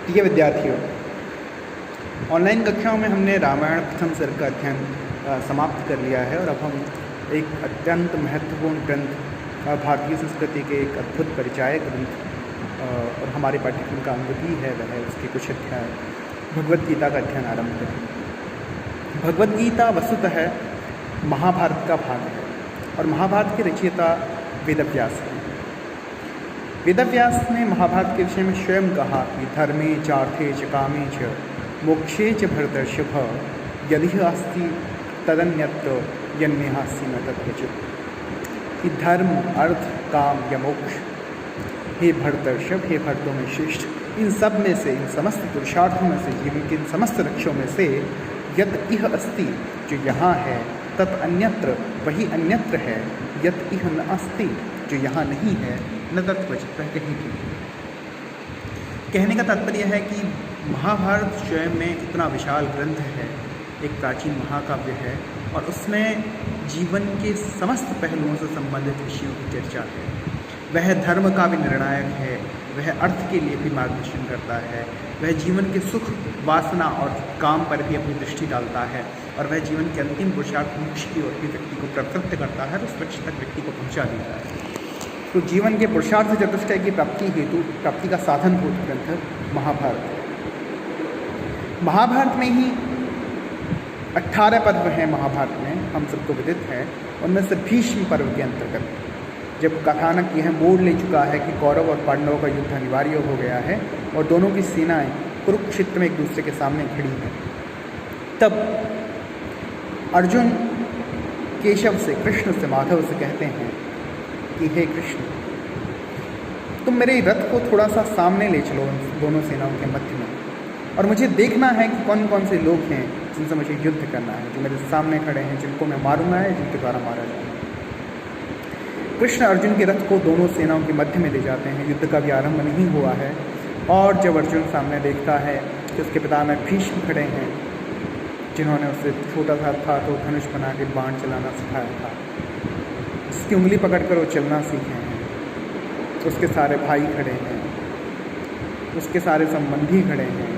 प्रिय विद्यार्थियों, ऑनलाइन कक्षाओं में हमने रामायण प्रथम सर्ग का अध्ययन समाप्त कर लिया है और अब हम एक अत्यंत महत्वपूर्ण ग्रंथ भारतीय संस्कृति के एक अद्भुत परिचायक ग्रंथ और हमारे पाठ्यक्रम का अंग भी है वह उसके कुछ अध्याय भगवद गीता का अध्ययन आरंभ करें। भगवद गीता वस्तुतः महाभारत का भाग है और महाभारत के रचयिता वेदव्यास हैं। वेदव्यास ने महाभारत के विषय में स्वयं कहा कि धर्मे चार्थे च कामे च मोक्षे च भरतर्षभ यदि अस्ति तदन्यत्र यन्नेहास्ति न तद्वचत्। कि धर्म, अर्थ, काम या मोक्ष, हे भरतर्षभ, हे भरतों में श्रेष्ठ, इन सब में से, इन समस्त पुरुषार्थों में से, जीवन के इन समस्त लक्ष्यों में से यत इह अस्ति, जो यहाँ है, तत् अन्यत्र, वही अन्यत्र है, यत इह न अस्ति, जो यहाँ नहीं है, न तत्वचित, वह कहीं भी नहीं। कहने का तात्पर्य है कि महाभारत स्वयं में इतना विशाल ग्रंथ है, एक प्राचीन महाकाव्य है और उसमें जीवन के समस्त पहलुओं से संबंधित विषयों की चर्चा है। वह धर्म का भी निर्णायक है, वह अर्थ के लिए भी मार्गदर्शन करता है, वह जीवन के सुख, वासना और काम पर भी अपनी दृष्टि डालता है और वह जीवन के अंतिम पुरुषार्थ मोक्ष की ओर भी व्यक्ति को प्रवृत्त करता है और उस लक्ष्य तक व्यक्ति को पहुंचा देता है। तो जीवन के पुरुषार्थ चतुष्टय की प्राप्ति हेतु प्राप्ति का साधनभूत ग्रंथ महाभारत है। महाभारत में ही 18 पर्व हैं। महाभारत में हम सबको विदित है, उनमें से भीष्म पर्व के अंतर्गत जब कथानक यह मोड़ ले चुका है कि कौरव और पांडवों का युद्ध अनिवार्य हो गया है और दोनों की सेनाएं कुरुक्षेत्र में एक दूसरे के सामने खड़ी हैं, तब अर्जुन केशव से, कृष्ण से, माधव से कहते हैं कि हे कृष्ण, तुम मेरे रथ को थोड़ा सा सामने ले चलो दोनों सेनाओं के मध्य में, और मुझे देखना है कि कौन कौन से लोग हैं जिनसे मुझे युद्ध करना है, जो मेरे सामने खड़े हैं, जिनको मैं मारूंगा है, जिनके द्वारा मारा जाएगा। कृष्ण अर्जुन के रथ को दोनों सेनाओं के मध्य में ले जाते हैं। युद्ध का भी आरंभ नहीं हुआ है और जब अर्जुन सामने देखता है कि उसके पितामह भीष्म खड़े हैं, जिन्होंने उसे छोटा सा था तो धनुष बना के बाण चलाना सिखाया था, उसकी उंगली पकड़कर वो चलना सीखे हैं, उसके सारे भाई खड़े हैं, उसके सारे संबंधी खड़े हैं,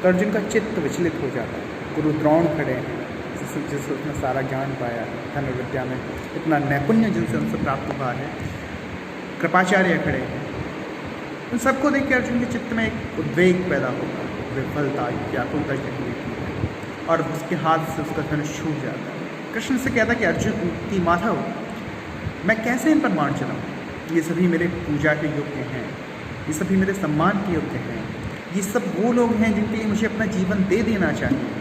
तो अर्जुन का चित्त विचलित हो जाता है। गुरु द्रोण खड़े हैं, जिससे उसने सारा ज्ञान पाया है, धनुर्विद्या में इतना नैपुण्य जिनसे उनसे प्राप्त हुआ है, कृपाचार्य खड़े हैं। उन सबको देख के अर्जुन के चित्त में एक उद्वेग पैदा होगा, विफलता, व्याकुलता जगी और उसके हाथ से उसका धनुष छूट जाता है। कृष्ण से कहता कि अर्जुन की माधव, मैं कैसे इन पर बाण चलाऊँ? ये सभी मेरे पूजा के योग्य हैं, ये सभी मेरे सम्मान के योग्य हैं, ये सब वो लोग हैं जिनके लिए मुझे अपना जीवन दे देना चाहिए।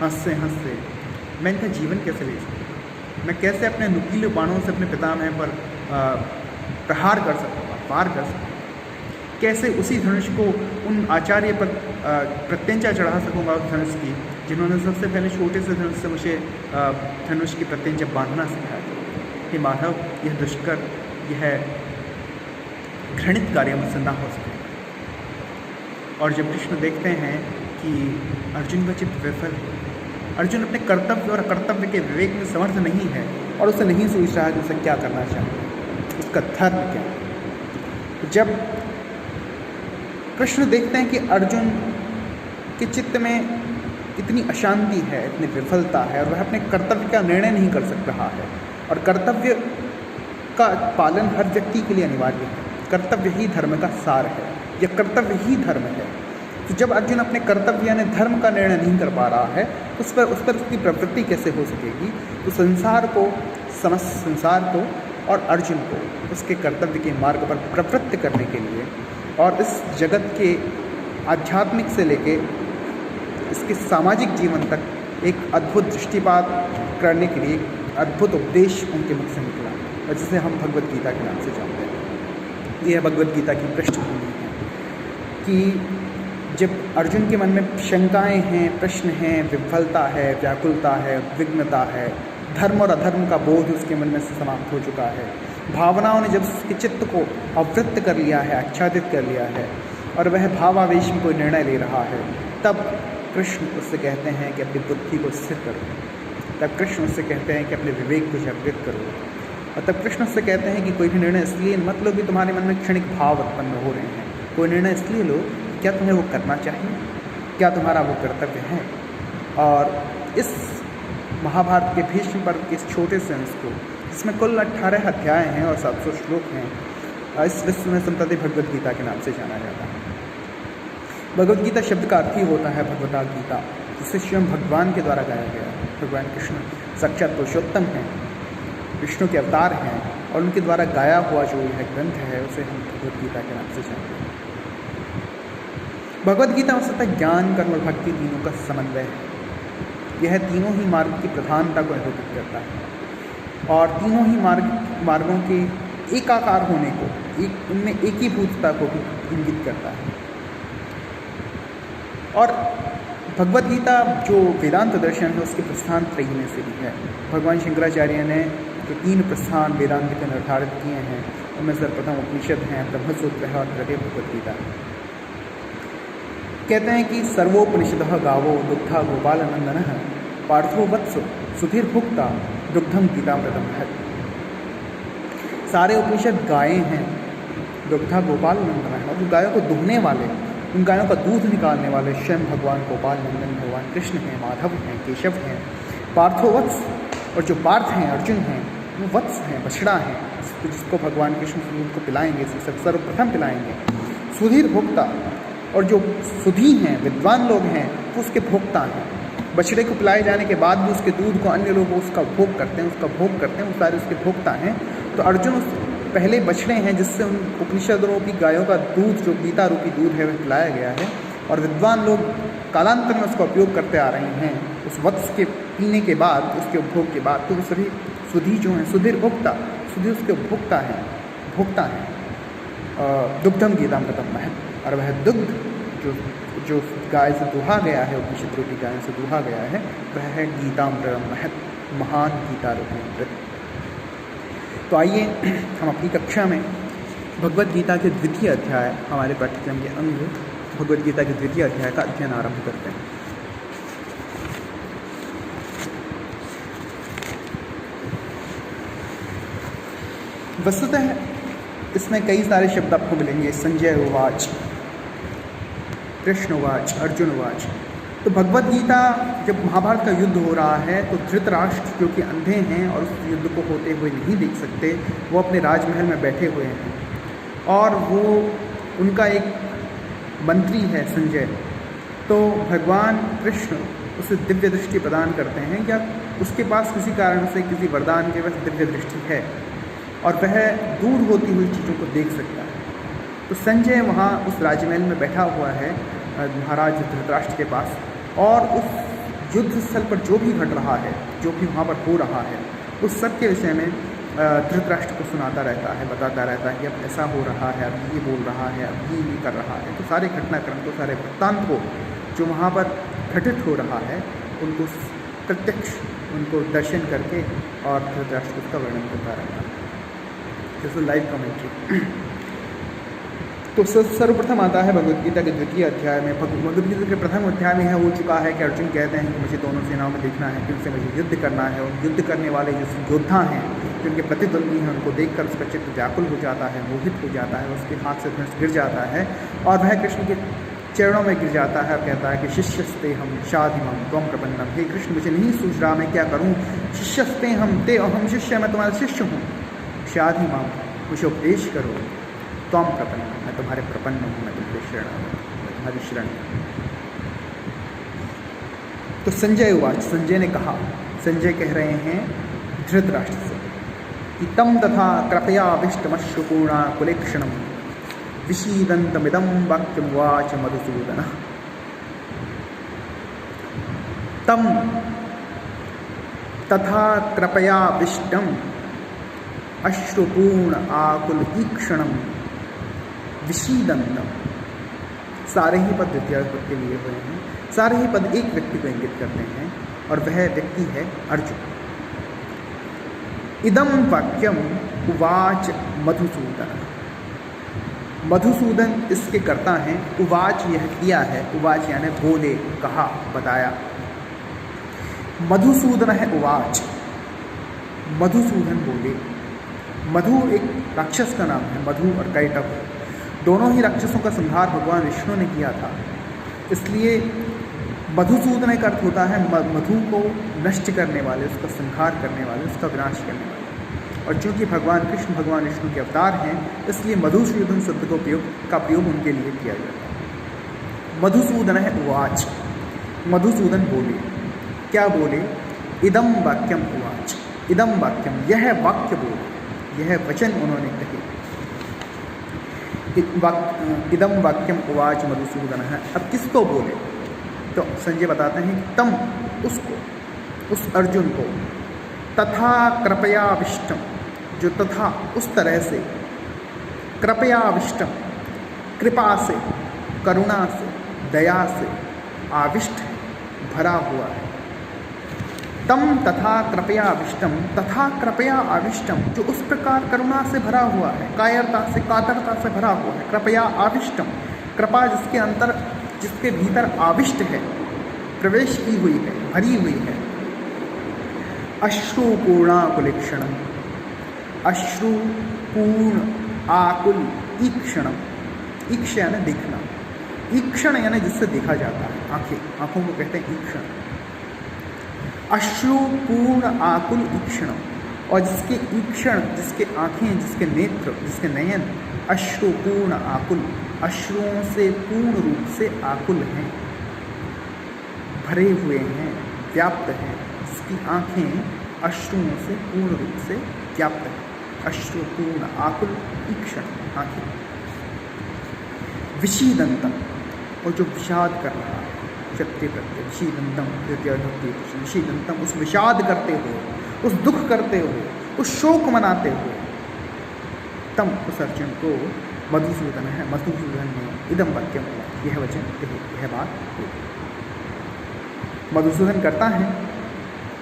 हंसते हंसते मैं इनका जीवन कैसे ले सकूँ? मैं कैसे अपने नुकीले बाणों से अपने पितामह पर प्रहार कर सकूँगा, पार कर सकूँगा? कैसे उसी धनुष को उन आचार्य पर प्रत्यंचा चढ़ा सकूँगा उस धनुष की, जिन्होंने सबसे पहले छोटे से धनुष से मुझे धनुष की प्रत्यंचा बांधना सिखाया। हे माधव, यह दुष्कर, यह घृणित कार्य मुझसे ना हो सके। और जब कृष्ण देखते हैं कि अर्जुन का चित्त विफल है, अर्जुन अपने कर्तव्य और अकर्तव्य के विवेक में समर्थ नहीं है और उसे नहीं सोच रहा है कि उसे क्या करना चाहिए, उसका धर्म क्या है। जब कृष्ण देखते हैं कि अर्जुन के चित्त में इतनी अशांति है, इतनी विफलता है और वह अपने कर्तव्य का निर्णय नहीं कर सक रहा है, और कर्तव्य का पालन हर व्यक्ति के लिए अनिवार्य है, कर्तव्य ही धर्म का सार है, यह कर्तव्य ही धर्म है। तो जब अर्जुन अपने कर्तव्य यानी धर्म का निर्णय नहीं कर पा रहा है, उस पर उसकी प्रवृत्ति कैसे हो सकेगी? तो संसार को, समस्त संसार को और अर्जुन को उसके कर्तव्य के मार्ग पर प्रवृत्त करने के लिए और इस जगत के आध्यात्मिक से लेके इसके सामाजिक जीवन तक एक अद्भुत दृष्टिपात करने के लिए एक अद्भुत उपदेश उनके मुख से निकला, और जिसे हम भगवद गीता के नाम से जानते हैं। यह भगवद गीता की पृष्ठभूमि है कि जब अर्जुन के मन में शंकाएं हैं, प्रश्न हैं, विफलता है, व्याकुलता है, विघ्नता है, धर्म और अधर्म का बोध उसके मन में से समाप्त हो चुका है, भावनाओं ने जब उसके चित्त को आवृत्त कर लिया है, आच्छादित कर लिया है और वह भावावेश में कोई निर्णय ले रहा है, तब कृष्ण उससे कहते हैं कि अपनी बुद्धि को स्थिर करो। तब कृष्ण उससे कहते हैं कि अपने विवेक को जागृत करो। और तब कृष्ण उससे कहते हैं कि कोई भी निर्णय इसलिए मत लो कि तुम्हारे मन में क्षणिक भाव उत्पन्न हो रहे हैं, कोई निर्णय इसलिए लो क्या तुम्हें वो करना चाहिए, क्या तुम्हारा वो कर्तव्य है। और इस महाभारत के भीष्म पर्व के इस छोटे से अंश को, इसमें कुल 18 अध्याय हैं और 700 श्लोक हैं, इस विश्व में संप्रति भगवद गीता के नाम से जाना जाता है। भगवद गीता शब्द का अर्थ ही होता है भगवता गीता, जिसे स्वयं भगवान के द्वारा गाया गया है। भगवान कृष्ण साक्षात पुरुषोत्तम हैं, विष्णु के अवतार हैं, और उनके द्वारा गाया हुआ जो यह ग्रंथ है उसे हम भगवद गीता के नाम से जानते हैं। भगवद गीता वस्तुतः ज्ञान, कर्म और भक्ति तीनों का समन्वय है। यह तीनों ही मार्ग की प्रधानता को निरूपित करता है और तीनों ही मार्गों के एकाकार होने को, उनमें एकीभूतता को भी इंगित करता है। और भगवद गीता जो वेदांत दर्शन है उसके प्रस्थान त्रयी में से भी है। भगवान शंकराचार्य ने जो 3 प्रस्थान वेदांत के निर्धारित किए हैं उनमें सर्वप्रथम उपनिषद हैं, ब्रह्मसूत्र है और तृतीय भगवद गीता। कहते हैं कि सर्वोपनिषदः गावो दुग्धा गोपालनंदनः पार्थो वत्स सुधीर्भुक्ता दुग्धम गीतामृतम है। सारे उपनिषद गायें हैं, दुग्धा गोपालनंदनः, और जो गायों को दुहने वाले, उन गायों का दूध निकालने वाले स्वयं भगवान गोपाल नंदन भगवान कृष्ण हैं, माधव हैं, केशव हैं। पार्थो वत्स, और जो पार्थ हैं, अर्जुन हैं, वो वत्स हैं, बछड़ा हैं, जिसको भगवान कृष्ण दूध को पिलाएंगे, सर्वप्रथम पिलाएंगे। सुधीर भोक्ता, और जो सुधी हैं, विद्वान लोग हैं, वो उसके भोक्ता हैं। बछड़े को पिलाए जाने के बाद भी उसके दूध को अन्य लोग उसका भोग करते हैं, वो सारे उसके भोक्ता हैं। तो अर्जुन उस पहले बछड़े हैं जिससे उन उपनिषदों की गायों का दूध, जो गीता रूपी दूध है, वह पिलाया गया है। और विद्वान लोग कालांतर में उसका उपयोग करते आ रहे हैं, उस वत्स के पीने के बाद, उसके उपभोग के बाद। तो वो सभी सुधी जो हैं, सुधीर भोक्ता, सुधी उसके उपभोक्ता हैं, भोक्ता हैं। दुग्धम गीतामृतम है, और वह दुग्ध जो गाय से दुहा गया है, उपनिषद रूपी गाय से दुहा गया है, वह है गीतामृतम महत, महान गीता रूपी अमृत। तो आइए हम अपनी कक्षा में भगवद गीता के द्वितीय अध्याय, हमारे पाठ्यक्रम के अंग भगवद गीता के द्वितीय अध्याय का अध्ययन आरंभ करते हैं। वस्तुतः इसमें कई सारे शब्द आपको मिलेंगे। संजय उवाच, कृष्ण उवाच, अर्जुन उवाच। तो भगवद गीता, जब महाभारत का युद्ध हो रहा है तो धृतराष्ट्र जो कि अंधे हैं और उस युद्ध को होते हुए नहीं देख सकते, वो अपने राजमहल में बैठे हुए हैं, और वो उनका एक मंत्री है संजय। तो भगवान कृष्ण उसे दिव्य दृष्टि प्रदान करते हैं, या उसके पास किसी कारण से, किसी वरदान के वजह दिव्य दृष्टि है और वह दूर होती हुई चीज़ों को देख सकता है। तो संजय वहाँ उस राजमहल में बैठा हुआ है महाराज धृतराष्ट्र के पास, और उस युद्ध स्थल पर जो भी घट रहा है, जो भी वहाँ पर हो रहा है, उस सब के विषय में धृतराष्ट्र को सुनाता रहता है, बताता रहता है कि अब ऐसा हो रहा है, अब ये बोल रहा है, अब ये कर रहा है। तो सारे घटनाक्रम को, सारे वृत्तांत को जो वहाँ पर घटित हो रहा है, उनको प्रत्यक्ष, उनको दर्शन करके और धृतराष्ट्र उसका वर्णन करता रहता है, जैसे लाइव कमेंट्री। तो सर्वप्रथम आता है भगवद गीता के द्वितीय अध्याय में। भगवद गीता के प्रथम अध्याय में यह हो चुका है कि अर्जुन कहते हैं कि मुझे दोनों सेनाओं में देखना है, कि उनसे मुझे युद्ध करना है। और युद्ध करने वाले जो योद्धा हैं, जो उनके प्रतिद्वंदी हैं, उनको देखकर उसका चित्त व्याकुल हो जाता है, मोहित हो जाता है, उसके हाथ से धनुष गिर जाता है और वह कृष्ण के चरणों में गिर जाता है और कहता है कि शिष्यस्ते हम शाधिमम त्वम प्रपन्नम। हे कृष्ण, मुझे नहीं सूझ रहा मैं क्या करूँ। शिष्यस्ते हम ते, हम शिष्य, मैं तुम्हारा शिष्य हूँ। शाधिमम, मुझे उपदेश करो। त्वम प्रपन्न, मैं तुम्हारे प्रपन्न हूँ, मैं तुम्हारी शरण हूँ, मैं तुम्हारी शरण हूँ। तो संजय उवाच, संजय ने कहा, संजय कह रहे हैं धृतराष्ट्र से कि तम तथा कृपयाविष्टमश्रुपूर्णा कुलेक्षणम विषीदन्तमिदं वाक्यमुवाच मधुसूदनः। तम तथा कृपयाविष्टम अश्रुपूर्ण आकुल ईक्षणम विषीदन्तम। सारे ही पद द्वितीय पद के लिए हुए हैं। सारे ही पद एक व्यक्ति को इंगित करते हैं और वह व्यक्ति है अर्जुन। इदम वाक्यम उवाच मधुसूदन। मधुसूदन इसके कर्ता हैं। उवाच यह किया है, उवाच यानी बोले, कहा, बताया। मधुसूदन है उवाच, मधुसूदन बोले। मधु एक राक्षस का नाम है, मधु और कैटभ। दोनों ही राक्षसों का संहार भगवान विष्णु ने किया था। इसलिए मधुसूदन का अर्थ होता है मधु को नष्ट करने वाले, उसका संहार करने वाले, उसका विनाश करने वाले। और चूँकि भगवान कृष्ण भगवान विष्णु के अवतार हैं, इसलिए मधुसूदन शब्द का प्रयोग उनके लिए किया जाता है। मधुसूदन है उवाच, मधुसूदन बोले। क्या बोले? इदम वाक्यम उवाच, इदम वाक्यम, यह वाक्य बोले, यह वचन उन्होंने कहे। इदम वाक्यम उवाच मधुसूदन है। अब किसको बोले? तो संजय बताते हैं कि तम, उसको, उस अर्जुन को, तथा कृपयाविष्टम, जो तथा उस तरह से, कृपयाविष्टम, कृपा से, करुणा से, दया से, आविष्ट, भरा हुआ है। तम तथा कृपया आविष्टम, तथा कृपया आविष्टम, जो उस प्रकार करुणा से भरा हुआ है, कायरता से, कातरता से भरा हुआ है। कृपया आविष्टम, कृपा जिसके अंतर, जिसके भीतर आविष्ट है, प्रवेश की हुई है, भरी हुई है। अश्रुपूर्णाकुलीक्षणम, अश्रुपूर्ण आकुल ईक्षणम, ईक्ष यानी देखना, ईक्षण यानी जिससे देखा जाता है, आंखें, आंखों को कहते हैं ईक्षण। अश्रुपूर्ण आकुल ईक्षण, और जिसके ईक्षण, जिसके आंखें, जिसके नेत्र, जिसके नयन अश्रुपूर्ण आकुल, अश्रुओं से पूर्ण रूप से आकुल हैं, भरे हुए हैं, व्याप्त हैं। जिसकी आंखें अश्रुओं से पूर्ण रूप से व्याप्त हैं, अश्रुपूर्ण आकुल ईक्षण आंखें। विषीदंतम, और जो विषाद कर रहा है, क्षत्रिय प्रत्यय विषीदंतम, विषीदंतम, उस विषाद करते हुए, उस दुख करते हुए, उस शोक मनाते हुए, तम, उस अर्जुन को मधुसूदन है, मधुसूदन ने इदम वाक्यम, यह वचन कहे, यह बात हो। मधुसूदन करता है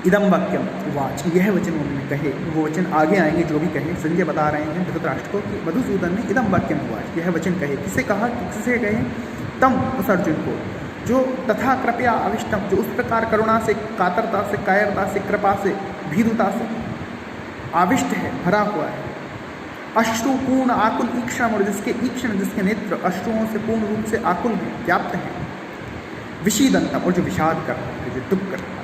इदम वाक्यम वाच, यह वचन उन्होंने कहे। वो वचन आगे आएंगे जो भी कहे। संजय बता रहे हैं धृतराष्ट्र को कि मधुसूदन ने इदम वाक्यम वाच, यह वचन कहे। किसे कहा? किसे कहे? तम, उस अर्जुन को, जो तथा कृपया आविष्टम, जो उस प्रकार करुणा से, कातरता से, कायरता से, कृपा से, भीरुता से आविष्ट है, भरा हुआ है। अश्रुपूर्ण आकुल ईक्षण, और जिसके ईक्षण, जिसके नेत्र अश्रुओं से पूर्ण रूप से आकुल हैं, व्याप्त हैं। विषीदंतम, और जो विषाद कर रहा है, जो दुख कर रहा है।